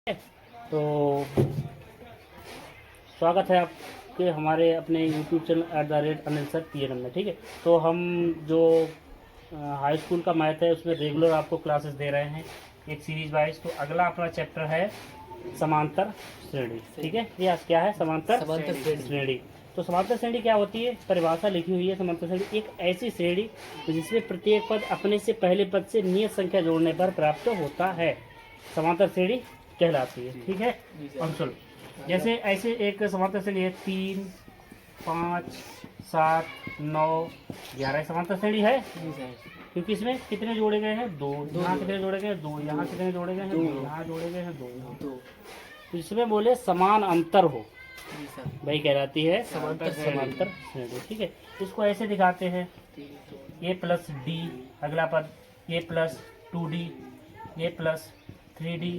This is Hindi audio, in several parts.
तो स्वागत है आपके हमारे अपने YouTube channel @Anil sir PNM में। ठीक है, तो हम जो हाई स्कूल का मैथ है उसमें रेगुलर आपको क्लासेस दे रहे हैं एक सीरीज वाइज। तो अगला अपना चैप्टर है समांतर श्रेणी। ठीक है, ये क्या है? समांतर श्रेणी। तो समांतर श्रेणी क्या होती है? परिभाषा लिखी हुई है। समांतर श्रेणी एक ऐसी श्रेणी जिसमें प्रत्येक पद अपने से पहले पद से नियत संख्या जोड़ने पर प्राप्त होता है, समांतर श्रेणी कहलाती है। ठीक है, अब सुनो, जैसे ऐसे एक समांतर श्रेणी है 3, 5, 7, 9, 11 समांतर श्रेणी है, क्योंकि इसमें कितने जोड़े गए हैं? 2। यहाँ कितने जोड़े गए हैं? 2। यहाँ कितने जोड़े गए हैं? 2। यहाँ जोड़े गए हैं 2। तो इसमें बोले समान अंतर हो, वही कहलाती है समांतर श्रेणी। ठीक है, इसको ऐसे दिखाते हैं a प्लस डी, अगला पद a plus 2d, a plus 3d,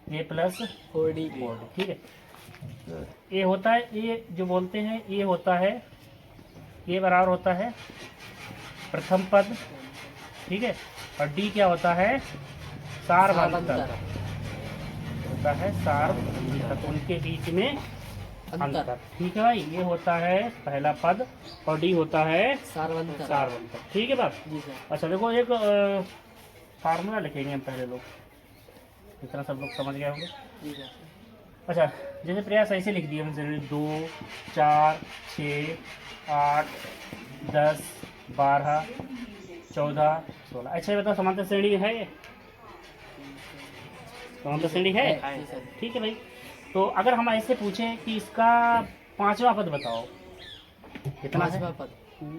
a plus 4d। ठीक है, ये होता है, ये जो बोलते हैं ये होता है, ये बराबर होता है प्रथम पद। ठीक है, और d क्या होता है? सारवंतर होता है, सारवंतर, उनके बीच में अंतर। ठीक है भाई, ये होता है पहला पद और d होता है सारवंतर। ठीक है बात। अच्छा देखो, एक फार्मूला लिखेंगे हम पहले लोग, इतना सब लोग समझ गए होंगे। अच्छा, जैसे प्रयास ऐसे लिख दिए हमने 2, 4, 6, 8, 10, 12, 14, 16। अच्छा ये बताओ, समांतर श्रेणी है? समांतर श्रेणी है। ठीक है भाई, तो अगर हम ऐसे पूछें कि इसका पांचवा पद बताओ, कितना है?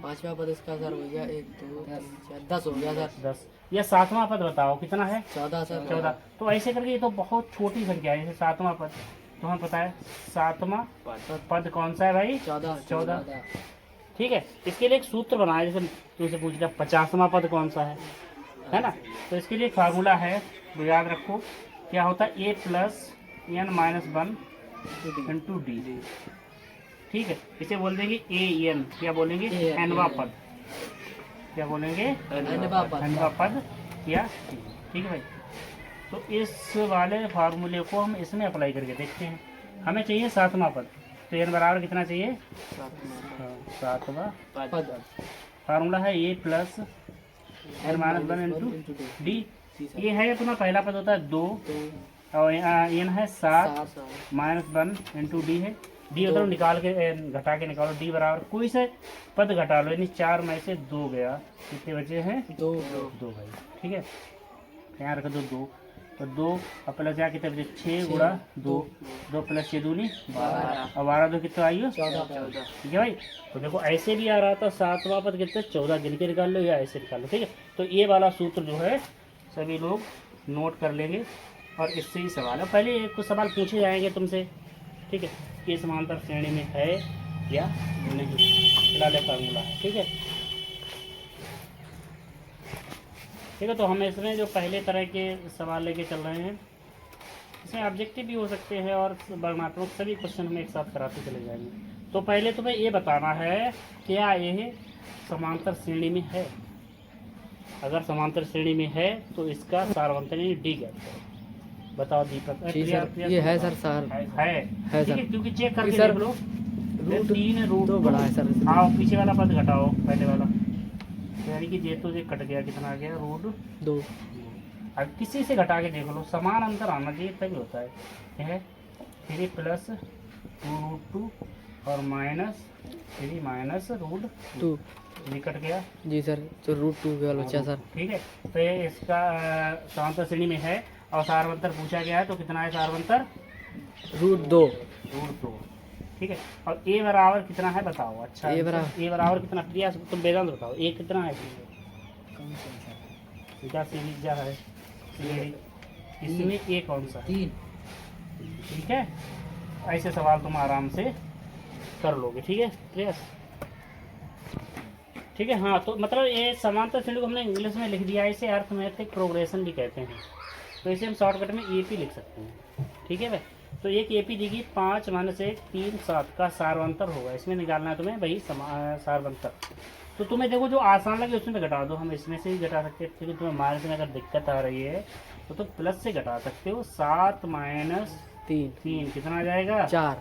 पांचवा पद इसका सर हो गया 1, 2, 3, 4, 10 हो गया सर। 10। या सातवां पद बताओ, कितना है? 14 सर। 14। तो ऐसे करके ये तो बहुत छोटी संख्या है। जैसे सातवां पद, तो हमें पता है सातवां पद कौन सा है भाई? 14। ठीक है, इसके लिए एक सूत्र बनाया, जैसे तुमसे पूछ लिया 50वां पद कौन सा है ना? तो इसके लिए फार्मूला है, तो याद रखो क्या होता है? a plus n minus 1 into D. ठीक है, इसे बोल देंगे a n, क्या बोलेंगे? nवा पद, क्या बोलेंगे? nवा पद या t। ठीक है भाई, तो इस वाले फार्मूले को हम इसमें अप्लाई करके देखते हैं। हमें चाहिए सातवां पद, तो n बराबर कितना चाहिए? सातवां पद। फार्मूला है a plus n minus 1 into d. ये है अपना पहला पद होता है 2, और n है 7 माइनस 1 इंटू डी है। डी होता है निकाल के, घटा के निकालो। डी बराबर कोई से पद घटा लो, यानी 4 में से 2 गया, कितने बचे हैं? 2 भाई। ठीक है, यहाँ रख दो 2, तो 2 और प्लस यहाँ कितने बचे? 6 गुणा 2, 2 प्लस 6 दूनी 12, और 12 2 कितना आई? 14। ठीक है भाई, तो देखो ऐसे भी आ रहा था सातवां पद कितने? 14 गिन के निकाल लो या ऐसे निकाल लो। ठीक है, तो ये वाला सूत्र जो है सभी लोग नोट कर लेंगे, और इससे ही सवाल है। पहले एक कुछ सवाल पूछे जाएंगे तुमसे। ठीक है, ये समांतर श्रेणी में है या नहीं, फिलहाल फार्मूला है। ठीक है, ठीक है, तो हम इसमें जो पहले तरह के सवाल लेके चल रहे हैं, इसमें ऑब्जेक्टिव भी हो सकते हैं और वर्णनात्मक, सभी क्वेश्चन हम एक साथ कराते चले जाएंगे। तो पहले तुम्हें ये बताना है क्या ये समांतर श्रेणी में है। अगर समांतर श्रेणी में है तो इसका सारवंतर डी क्या है? बताओ दीपक। ये है सर, सार है सर, क्योंकि चेक करके देख लो। रूट तो बड़ा है सर। हाँ, पीछे वाला पद घटाओ पहले वाला, यानी कि जे तो जे कट गया, कितना आ गया? √2। अब किसी से घटा के देख लो, समान अंतर आना चाहिए तभी होता है। यह 3 प्लस 2√2 और माइनस 3 माइनस √2, ये कट गया जी सर, तो √2 केवल बचा सर। ठीक है, तो ये इसका समांतर श्रेणी में है, और सारवंतर पूछा गया है, तो कितना है सारवंतर? √2। ठीक है, और a बराबर कितना है बताओ? अच्छा, a बराबर कितना? प्रिया तुम वेदांत बताओ, a कितना है? क्या सीरीज जा है इसमें? a कौन सा? 3। ठीक है, ऐसे सवाल तुम आराम से कर लोगे। ठीक है प्रियस, ठीक है। हाँ, तो मतलब ये समांतर श्रेणी को हमने इंग्लिश में लिख दिया है, इसे अर्थमेटिक प्रोग्रेशन भी कहते हैं, तो इसे हम शॉर्टकट में एपी लिख सकते हैं। ठीक है भाई, तो एक एपी देगी 5 - 1 3 7 का सारवंतर होगा, इसमें निकालना है तुम्हें भाई सारवंतर। तो तुम्हें देखो जो आसान लगे उसमें घटा दो, हम इसमें से ही घटा सकते हैं, क्योंकि तुम्हें माइनस में अगर दिक्कत आ रही है तो तुम प्लस से घटा सकते हो। 7 माइनस 3 कितना आ जाएगा? 4।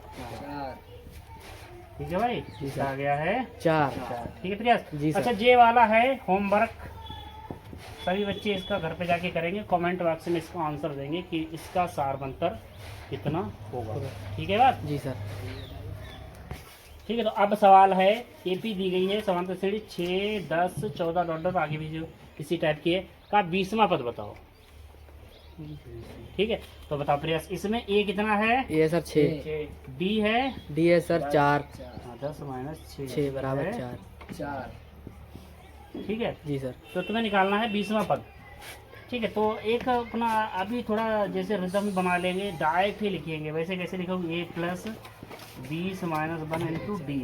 ठीक है भाई, जी सर। आ गया है 4। 4। ठीक है प्रयास। जी सर। अच्छा ये वाला है होमवर्क, सभी बच्चे इसका घर पे जाके करेंगे, कमेंट बॉक्स में इसका आंसर देंगे कि इसका सारवंतर कितना होगा। ठीक है बात? जी सर। ठीक है, तो अब सवाल है, एपी दी गई है समांतर श्रेणी 6, 10, 14 डॉट डॉट आगे भी जो इसी टाइप की है का 20वां पद बताओ। ठीक है, तो बताओ प्रयास, इसमें ए कितना है? ए सर 6। डी है? डी है सर 4। 10 माइनस 6 बराबर 4। ठीक है, जी सर। तो तुम्हें निकालना है 20वां पद। ठीक है, तो एक अपना अभी थोड़ा जैसे रिदम बना लेंगे, डायरेक्ट ही लिखेंगे। वैसे कैसे लिखोगे? ए प्लस 20 माइनस 1 इंटू डी,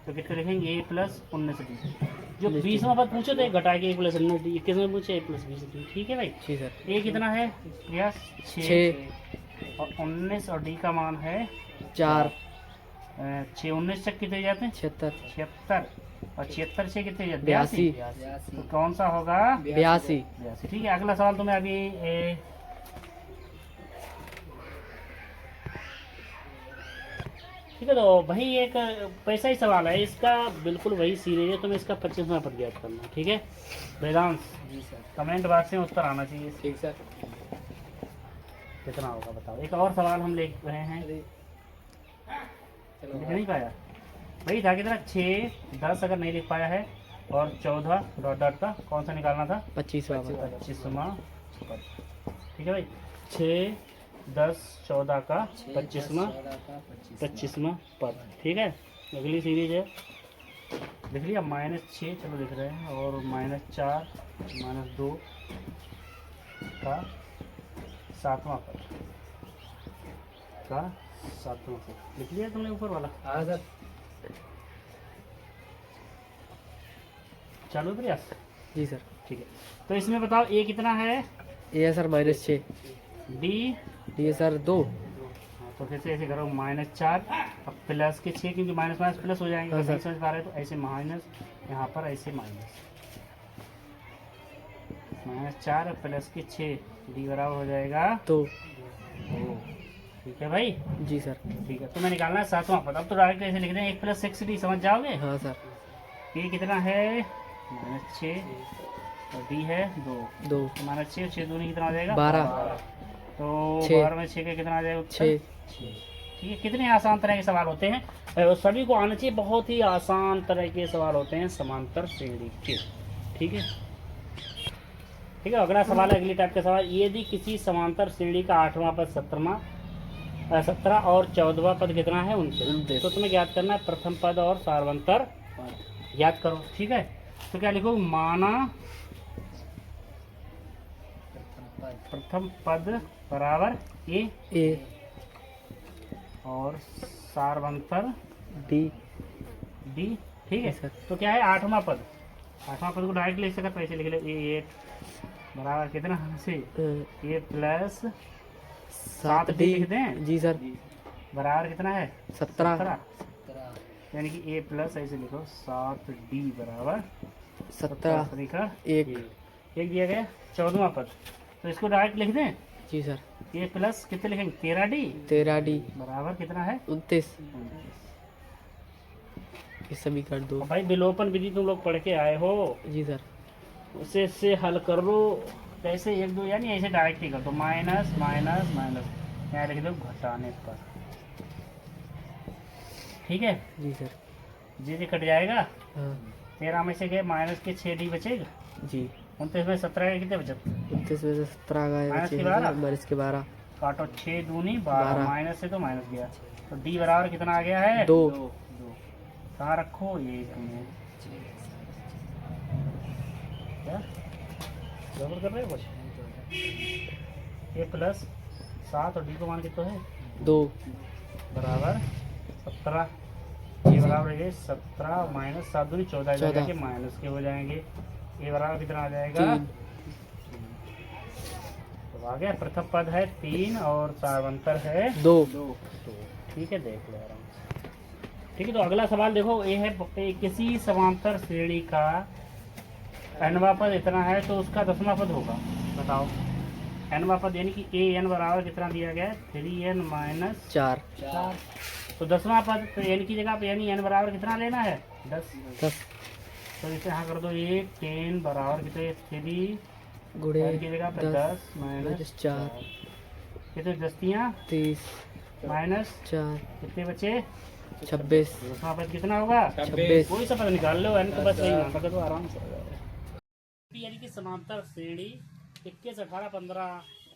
तो कितने लिखेंगे? ए प्लस 19 डी। जो 20वां पद पूछे थे घटा के ए प्लस 19 डी, किसमें पूछे? ए प्लस 20 डी। ठीक है भाई, जी सर। ए कितना है प्रयास? 6 और 19 और डी का मान है 4। 6 19 तक कितने जाते हैं? 76 और 76 से कितने जाते हैं? 82। तो कौन सा होगा? 82। 82। ठीक है, अगला सवाल तुम्हें अभी ठीक है, तो भाई एक पैसा ही सवाल है, इसका बिल्कुल वही सीरीज है, तुम्हें इसका 25वां पद ज्ञात करना है। ठीक है वेदांश? जी सर। कमेंट बॉक्स में उत्तर आना चाहिए। ठीक सर। कितना होगा बताओ। एक और सवाल हम लिख रहे हैं, लिख नहीं पाया वही था कितना? 6, 10 अगर नहीं लिख पाया है, और 14 डॉट डॉट का कौन सा निकालना था? 25वां। 25वां पद। ठीक है भाई, 6, 10, 14 का 25वां पद। ठीक है, अगली सीरीज है, लिख लिया -6, चलो लिख रहे हैं, और -4 -2 का 7वां पद लिख लिया तुमने ऊपर वाला? हाँ सर। चालू प्रयास? जी सर। ठीक है, तो इसमें बताओ ए कितना है? ए है सर -6। डी? डी है सर 2। तो फिर से ऐसे करो -4 अब प्लस के 6, क्योंकि माइनस माइनस प्लस हो जाएंगे। हाँ नहीं सर। समझ पा रहे तो ऐसे माइनस, यहाँ पर ऐसे -4 और प्लस के 6, डी बराबर हो जाएगा 2। ठीक है भाई? जी सर। ठीक है, तो मैं निकालना है 7वां पद। अब तो डायरेक्ट ऐसे लिख दें 1 + 6d, समझ जाओगे? हाँ सर। ए कितना है? -6 और डी है 2। 2 -6 और 6 दूनी कितना हो जाएगा? 12। तो 6। 12 में 6 का कितना आ जाएगा? 6। ठीक है, कितने आसान तरह के सवाल होते हैं, सभी को आना चाहिए। बहुत ही आसान तरह के सवाल होते हैं समांतर श्रेणी के। ठीक है, ठीक है, अगला सवाल है, अगली टाइप का सवाल, यदि किसी समांतर श्रेणी का 8वां पद 17 और 14वां पद कितना है? 29। तो तुम्हें याद करना है प्रथम पद और सारवंतर याद करो। ठीक है, तो क्या लिखो? माना प्रथम पद बराबर ए और सारवंतर डी। ठीक है सर। तो क्या है? 8वां पद को डायरेक्ट लिख सकते, पैसे लिख ले। ए 8 बराबर कितना से? ए प्लस 7d लिख दें। जी सर। बराबर कितना है? 17। यानी कि ए प्लस ऐसे लिखो 7d बराबर 17। का 1। एक दिया गया। 14वां पद, तो इसको डायरेक्ट लिख दें। जी सर। ए प्लस कितने लिखेंगे? 13d 13d बराबर कितना है? 29। ये सभी कर दो। भाई विलोपन विधि तुम लोग पढ़ के आए हो, जी सर। उसे इससे हल कर लो। कैसे? 1 2 यानी ऐसे डायरेक्ट ही कर दो, माइनस माइनस माइनस, यहाँ लिख दो घटाने पर। ठीक है, जी सर। जी कट जाएगा। हाँ 13 में से गए माइनस के 6d बचेगा। जी। 29 में 17 के कितने बचे? 29 में से 17 का माइनस के 12? माइनस के 12। काटो 6 दूनी 12, 12। माइनस से तो माइनस गया, तो डी बराबर कितना आ गया है? 2। कहाँ रखो? ये में क्या गड़बड़ कर रहे हो कुछ? ए प्लस 7 और डी को मान कितना है? 2 बराबर 17। ये बराबर ये 17 माइनस 7 दूनी 14 जाके माइनस के हो जाएंगे। ये बराबर कितना आ जाएगा? 3। तो आ गया। प्रथम पद है 3 और सारवंतर है 2। ठीक है, देख लो आराम से। ठीक है, तो अगला सवाल देखो, ये है किसी समांतर श्रेणी का nवां पद इतना है तो उसका 10वां पद होगा। बताओ, nवां पद यानी कि an बराबर कितना दिया गया है, 3n माइनस 4 तो 10वां पद, तो n की जगह पे यानी n बराबर कितना लेना है, 10। 10 तो इसे यहाँ कर दो, ये 10 बराबर कितने, 3 गुणे n की जगह पे 10 माइनस 4 कितने, 10 30 माइनस 4 कितने बचे, 26 10वां पद कितना होगा, 26 कोई सा पद निकाल लो, n को बस सही मान रखो तो आराम से हो जाएगा। यानी कि समांतर श्रेणी 21, 18, 15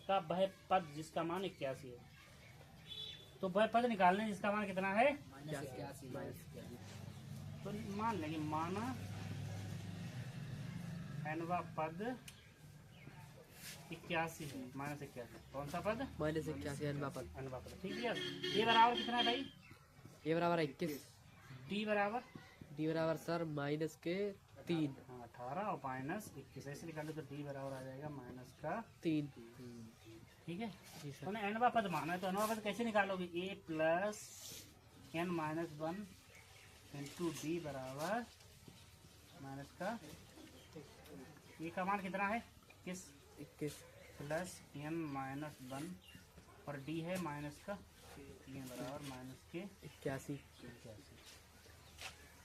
का वह पद जिसका मान 81 है। तो वह पद निकालने जिसका मान कितना है, तो मान लेंगे, माना nवां पद 81 है, माइनस 81, कौन सा पद, -81 nवां पद nवां पद। ठीक है, ये बराबर कितना है भाई, a बराबर 21 d बराबर d बराबर सर माइनस के 3 18 और माइनस 21, ऐसे निकालो तो d बराबर आ जाएगा माइनस का 3 ठीक है। जी सर। तो nवां पद माना है, तो nवां पद कैसे निकालोगे, a plus n minus 1 into D बराबर माइनस का ए का मान कितना है, 21 प्लस n माइनस 1 और डी है माइनस का 3 बराबर माइनस के 81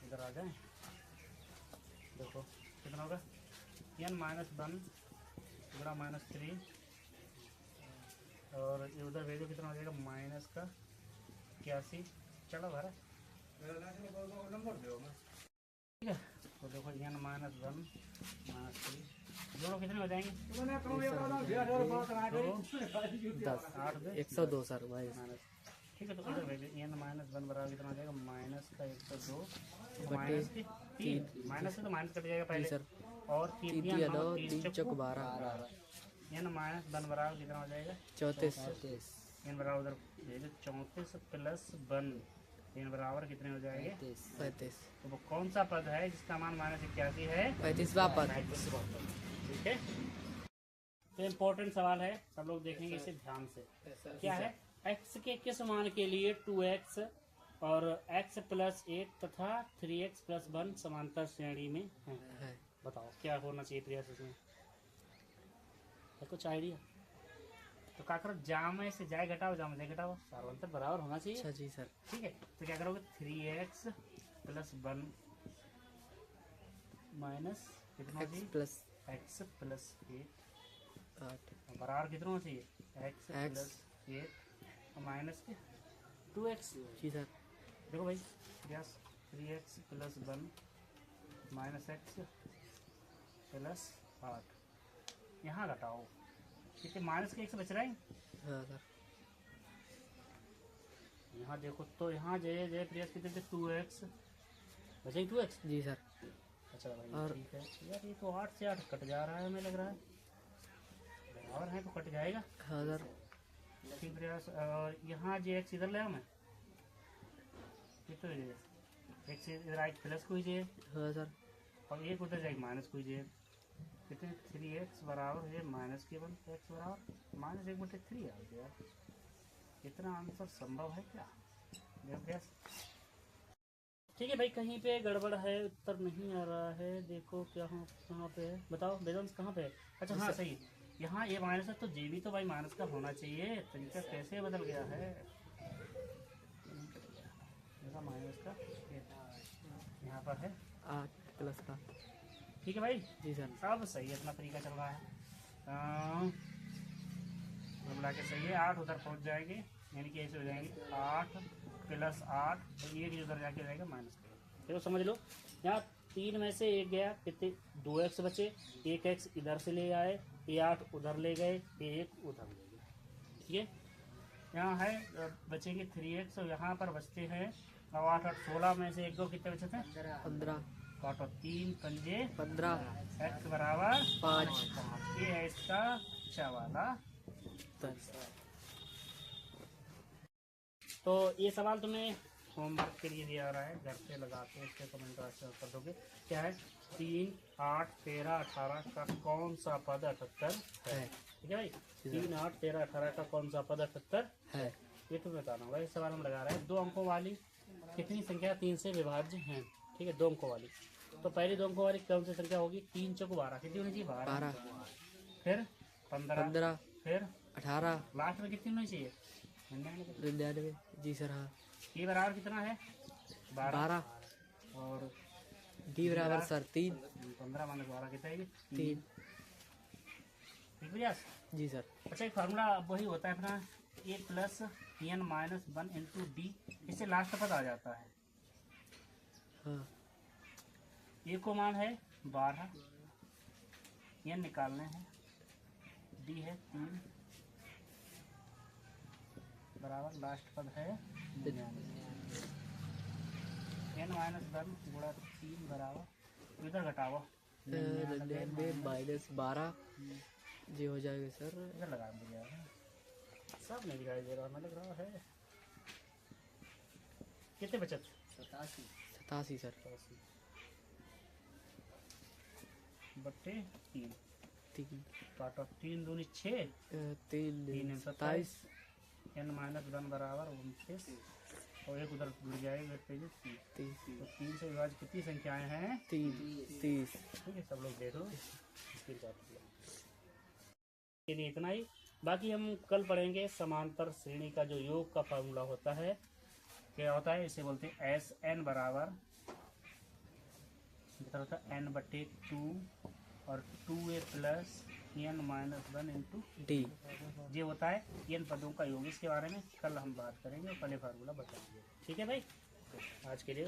इधर आ जाए, देखो कितना होगा, n माइनस 1 गुणा माइनस 3 और ये उधर भेजो, कितना हो जाएगा माइनस का 81। चलो भरा, ठीक है। तो देखो n माइनस 1 माइनस 3 दोनों कितने हो जाएंगे, 10 8 102 सर माइनस माइनस, ठीक है। तो उधर भेजो, n माइनस 1 बराबर कितना हो जाएगा, माइनस का 102 बटे माइनस के 3, माइनस से तो माइनस कट जाएगा पहले, सर और 3 3 3 3 चौक 12 n माइनस 1 बराबर कितना हो जाएगा, 34 n बराबर उधर भेजो 34 प्लस 1 n बराबर कितने हो जाएंगे, 35 तो वो कौन सा पद है जिसका मान माइनस 81 है, 35वां पद। ठीक है। तो इम्पोर्टेंट सवाल है, सब लोग देखेंगे इसे ध्यान से। क्या है, x के किस मान के लिए 2x और x प्लस 1 तथा 3x प्लस 1 समांतर श्रेणी में है, बताओ क्या होना चाहिए प्रयास इसमें, है कुछ आइडिया। तो क्या करो, जामे से जाए घटाओ, जामे से घटाओ, सारा अंतर बराबर होना चाहिए। अच्छा जी सर। ठीक है, तो क्या करोगे, 3x प्लस 1 माइनस कितना x चाहिए, प्लस x प्लस 8 8 बराबर कितना होना चाहिए, x X प्लस 8 माइनस के 2x। जी सर। देखो भाई yes, 3x plus 1 minus x plus 8, यहाँ घटाओ, ठीक है, माइनस के 1 से बच रहा है। हाँ सर। यहाँ देखो, तो यहाँ जय जय प्रयास कितने थे, 2x बचेगी 2x। जी सर। अच्छा भाई और ठीक है यार, ये तो 8 से 8 कट जा रहा है, हमें लग रहा है बराबर है तो कट जाएगा। हाँ सर। ठीक प्रयास, और यहाँ जो x इधर ले आओ, मैं ये तो x इधर आई प्लस को ही हाँ सर। और एक उधर जाएगी माइनस को ही, कितने 3x बराबर है माइनस के 1, x बराबर माइनस 1/3 आ गया। इतना आंसर संभव है क्या, देखो गैस। ठीक है भाई, कहीं पे गड़बड़ है, उत्तर नहीं आ रहा है, देखो क्या कहाँ पे है, बताओ वेदांश कहाँ पे है। अच्छा हाँ सही, यहाँ ये माइनस है तो जे भी तो भाई माइनस का होना चाहिए, तरीका कैसे बदल गया है, माइनस का यहाँ पर है 8 प्लस का। ठीक है भाई। जी सर। सब सही है, अपना तरीका चल रहा है, मिला के सही है। 8 उधर पहुँच जाएंगे, यानी कि ऐसे हो जाएंगे 8 प्लस 8 और एक उधर जाके जाएगा माइनस का। देखो समझ लो, यहाँ 3 में से एक गया, कितने 2x बचे, 1x इधर से ले आए, ये 8 उधर ले गए, ये 1 उधर ले गए। ठीक है, यहाँ है बचेंगे 3x और यहाँ पर बचते हैं, और 8 8 16 में से 1 2 कितने बचे थे, 15 काटो 3 पंजे 15 x बराबर 5 ये है इसका अच्छा वाला। 10। तो ये सवाल तुम्हें होमवर्क के लिए दिया रहा है, घर से लगा के इसके कमेंट कर दोगे। क्या है, 3 8 13 18 का कौन सा पद 78 है। ठीक है भाई, 3 8 13 18 का कौन सा पद 78 है, ये तुम्हें बताना होगा। ये सवाल हम लगा रहे हैं 2 अंकों वाली कितनी संख्या 3 से विभाज्य हैं, ठीक है, 2 अंकों वाली। तो पहली 2 अंकों वाली कौन सी संख्या होगी? 3 चौक 12, कितनी होनी चाहिए? 12। 12, फिर 15, 15, फिर 18, लास्ट में कितनी होनी चाहिए? 99। 99। जी सर हाँ। ये बराबर कितना है? 12। 12। और डी बराबर सर 3। 15 माइनस 12 कितना है? 3। ठीक प्रयास। जी सर। अच्छा, एक फार्मूला वही होता है अपना A plus N minus 1 into D, इससे लास्ट पद आ जाता है। हाँ। ए को मान है 12, एन निकालने हैं, डी है 3 बराबर लास्ट पद है 99। एन माइनस 1 गुणा 3 बराबर, इधर घटाओ 99 माइनस 12 जी हो जाएगा सर। इधर लगा दिया, सब नहीं दिखाई दे रहा, मैं लग रहा है। कितने बचत? 87 सर। 87/3 3 काटो, 3 दूनी 6, 3 3 27। एन माइनस 1 बराबर 29, और एक उधर जुड़ जाएगा 30। 30। तो 3 से विभाज्य कितनी संख्याएं हैं? 30। ठीक है, सब लोग देख लो। के लिए इतना ही। बाकी हम कल पढ़ेंगे समांतर श्रेणी का जो योग का फार्मूला होता है, क्या होता है, इसे बोलते हैं एस एन बराबर होता है n/2 और 2a plus N minus 1 into d. ये होता है एन पदों का योग। इसके बारे में कल हम बात करेंगे और पहले फार्मूला बताएंगे। ठीक है भाई, आज के लिए